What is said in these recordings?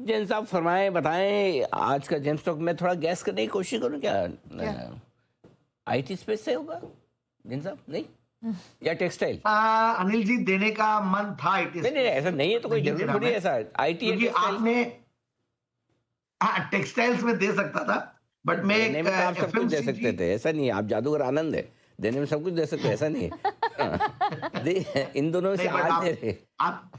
जैन साहब फरमाएं, बताएं आज का जेम स्टॉक में थोड़ा गैस करने की कोशिश करूं क्या? आईटी स्पेस से होगा जैन साहब? नहीं, या टेक्सटाइल? अनिल जी, देने का मन था आईटी नहीं नहीं, ऐसा नहीं है तो कोई जरूरी थोड़ी ऐसा आईटी या क्योंकि टेक्सटाइल। आपने टेक्सटाइल्स में दे सकता था, बट मैं देने में तो आप सब कुछ दे सकते एफएमसीजी थे, ऐसा नहीं है। आप जादूगर आनंद है, देने में सब कुछ दे सकते, ऐसा नहीं है। इन दोनों में से नहीं, बट आज दे रहे। आप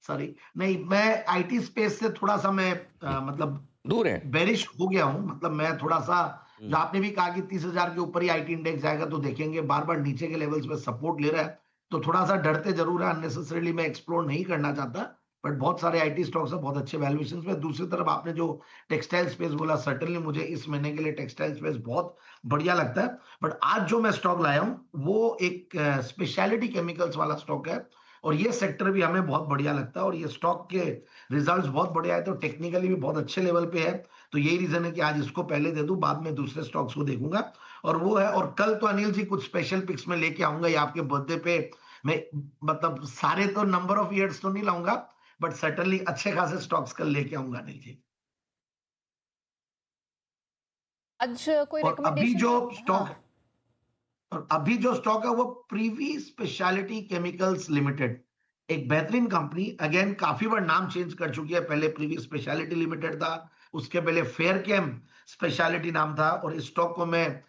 सॉरी, नहीं, मैं आईटी स्पेस से थोड़ा सा मैं मतलब दूर है। बेरिश हो गया हूं। मतलब मैं थोड़ा सा, जो आपने भी कहा कि 30,000 के ऊपर ही आईटी इंडेक्स जाएगा, तो देखेंगे बार बार नीचे के लेवल्स पे सपोर्ट ले रहा है, तो थोड़ा सा डरते जरूर है। अननेसेसरीली मैं एक्सप्लोर नहीं करना चाहता, बट बहुत सारे आईटी स्टॉक्स हैं बहुत अच्छे वैल्यूएशन में। दूसरी तरफ आपने जो टेक्सटाइल स्पेस बोला, सर्टेनली मुझे इस महीने के लिए टेक्सटाइल स्पेस बहुत बढ़िया लगता है। बट आज जो मैं स्टॉक लाया हूं वो एक स्पेशलिटी केमिकल्स वाला स्टॉक है, और ये सेक्टर भी हमें बहुत बढ़िया लगता है, और ये स्टॉक के रिजल्ट्स बहुत बढ़िया है, तो टेक्निकली भी बहुत अच्छे लेवल पे है। तो यही रीजन है कि आज इसको पहले दे दूं, बाद में दूसरे स्टॉक्स को देखूंगा। और वो है, और कल तो अनिल जी कुछ स्पेशल पिक्स में लेके आऊंगा, ये आपके बर्थडे पे। मैं मतलब सारे तो नंबर ऑफ ईयर्स तो नहीं लाऊंगा, बट सर्टनली अच्छे खासे स्टॉक्स कल लेके आऊंगा अनिल जी। आज कोई और अभी रिकमेंडेशन? जो हाँ, स्टॉक और अभी जो स्टॉक है वो प्रीवी स्पेशलिटी केमिकल्स लिमिटेड, एक बेहतरीन कंपनी। अगेन काफी बार नाम चेंज कर चुकी है, पहले प्रीवी स्पेशलिटी लिमिटेड था, उसके पहले फेयरकेम स्पेशलिटी नाम था। और इस स्टॉक को मैं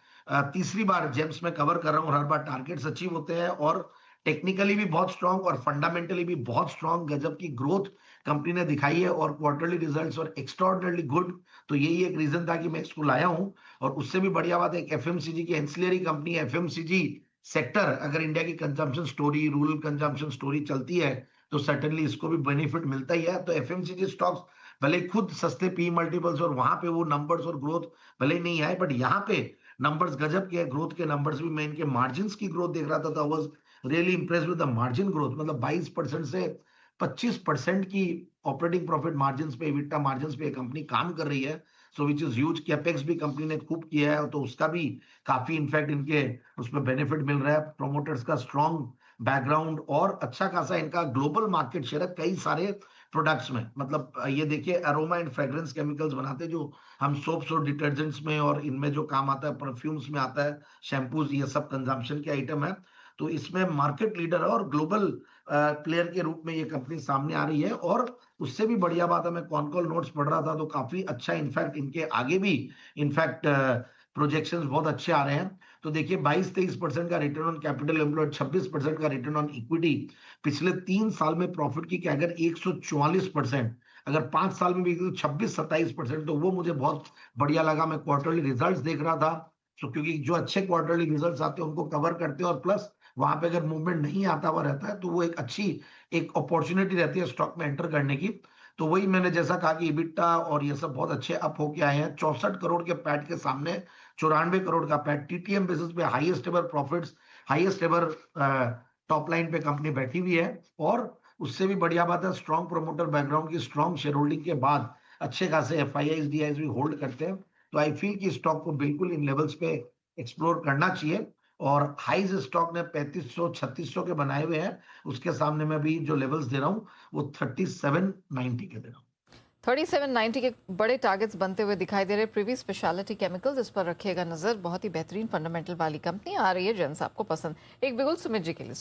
तीसरी बार जेम्स में कवर कर रहा हूँ, और हर बार टारगेट्स अचीव होते हैं, और टेक्निकली भी बहुत स्ट्रांग और फंडामेंटली भी बहुत स्ट्रांग, गजब की ग्रोथ कंपनी ने दिखाई है, और क्वार्टरली रिजल्ट्स और एक्स्ट्राऑर्डिनरी गुड। तो यही एक रीजन था कि मैं इसको लाया हूं। और उससे भी बढ़िया बात है, एक एफएमसीजी की एंसिलरी कंपनी है। एफएमसीजी सेक्टर, अगर इंडिया की consumption story, rural consumption story चलती है, तो सर्टेनली इसको भी बेनिफिट मिलता ही है। तो एफएमसीजी स्टॉक्स भले ही खुद सस्ते पी मल्टीपल्स और वहां पे वो नंबर्स और ग्रोथ भले ही नहीं आए, बट यहाँ पे नंबर्स गजब के ग्रोथ के नंबर्स भी। मैं इनके मार्जिन की ग्रोथ देख रहा था, was really Impress with the margin growth. मतलब 22% से 25% की ऑपरेटिंग प्रॉफिट मार्जिन पे, इबिटा मार्जिन पे कंपनी काम कर रही है। सो विच इज ह्यूज। कैपेक्स भी कंपनी ने खूब किया है, तो उसका भी काफी इनफैक्ट इनके उसमें बेनिफिट मिल रहा है। प्रोमोटर्स का स्ट्रॉन्ग बैकग्राउंड और अच्छा खासा इनका ग्लोबल मार्केट शेयर है कई सारे प्रोडक्ट्स में। मतलब ये देखिए, अरोमा एंड फ्रेग्रेंस केमिकल्स बनाते हैं, जो हम सोप्स और डिटर्जेंट्स में और इनमें जो काम आता है, परफ्यूम्स में आता है, शैम्पूज, ये सब कंजम्पशन के आइटम है। तो इसमें मार्केट लीडर है, और ग्लोबल प्लेयर के रूप में ये कंपनी सामने आ रही है। और उससे भी बढ़िया बात है, मैं कॉनकॉल नोट्स पढ़ रहा था, तो काफी अच्छा इनफैक्ट इनके आगे भी इनफैक्ट प्रोजेक्शंस बहुत अच्छे आ रहे हैं। तो देखिए, 22-23% का रिटर्न ऑन कैपिटल एम्प्लॉयड, 26% का रिटर्न ऑन इक्विटी, पिछले 3 साल में प्रॉफिट की अगर 144%, अगर 5 साल में भी 26-27%, तो वो मुझे बहुत बढ़िया लगा। मैं क्वार्टरली रिजल्ट्स देख रहा था, तो क्योंकि जो अच्छे क्वार्टरली रिजल्ट्स आते हैं उनको कवर करते हैं, और प्लस वहां पे अगर मूवमेंट नहीं आता हुआ रहता है, तो वो एक अच्छी एक अपॉर्चुनिटी रहती है स्टॉक में एंटर करने की। तो वही मैंने जैसा कहा कि इबिटा और ये सब बहुत अच्छे अप होके आए हैं। 64 करोड़ के पैट के सामने 94 करोड़ का पैट, टीटीएम बेसिस पे highest ever profits, highest ever top line पे कंपनी बैठी हुई है। और उससे भी बढ़िया बात है, स्ट्रॉन्ग प्रोमोटर बैकग्राउंड की स्ट्रॉन्ग शेयर होल्डिंग के बाद अच्छे खासे एफआईआईज डीआईज भी होल्ड करते हैं। तो आई फील कि स्टॉक को बिल्कुल इन लेवल्स पे एक्सप्लोर करना चाहिए। और हाईज स्टॉक ने 3500-3600 के बनाए हुए हैं, उसके सामने मैं भी जो लेवल्स दे रहा हूं वो 3790 के दे रहा हूं। 3790 के बड़े टारगेट्स बनते हुए दिखाई दे रहे। प्रीवी स्पेशलिटी केमिकल्स, इस पर रखिएगा नजर। बहुत ही बेहतरीन फंडामेंटल वाली कंपनी आ रही है, जेंस आपको पसंद। एक बिगुल सुमित जी के लिए।